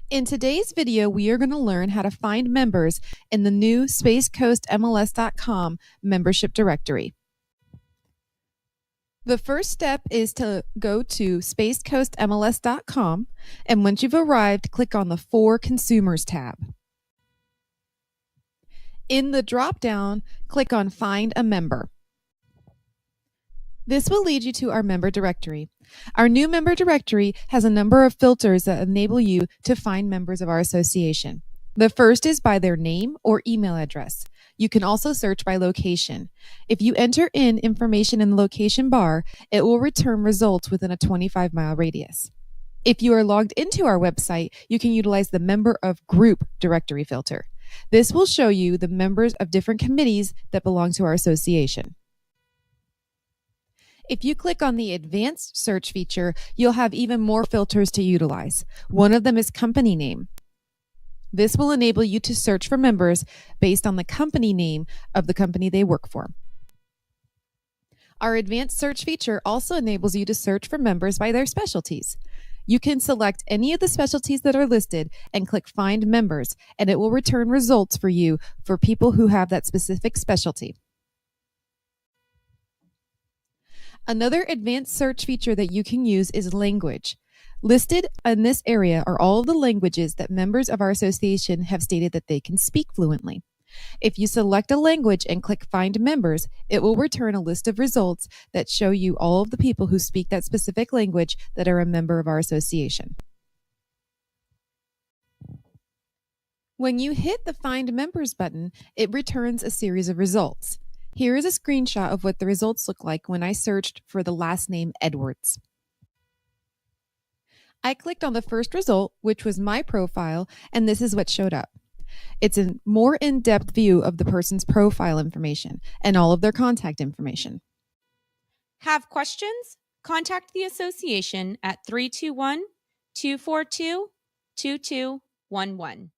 In today's video, we are going to learn how to find members in the new SpaceCoastMLS.com membership directory. The first step is to go to SpaceCoastMLS.com, and once you've arrived, click on the For Consumers tab. In the drop-down, click on Find a Member. This will lead you to our member directory. Our new member directory has a number of filters that enable you to find members of our association. The first is by their name or email address. You can also search by location. If you enter in information in the location bar, it will return results within a 25-mile radius. If you are logged into our website, you can utilize the Member of Group directory filter. This will show you the members of different committees that belong to our association. If you click on the advanced search feature, you'll have even more filters to utilize. One of them is company name. This will enable you to search for members based on the company name of the company they work for. Our advanced search feature also enables you to search for members by their specialties. You can select any of the specialties that are listed and click Find Members, and it will return results for you for people who have that specific specialty. Another advanced search feature that you can use is language. Listed in this area are all of the languages that members of our association have stated that they can speak fluently. If you select a language and click Find Members, it will return a list of results that show you all of the people who speak that specific language that are a member of our association. When you hit the Find Members button, it returns a series of results. Here is a screenshot of what the results look like when I searched for the last name Edwards. I clicked on the first result, which was my profile, and this is what showed up. It's a more in-depth view of the person's profile information and all of their contact information. Have questions? Contact the association at 321-242-2211.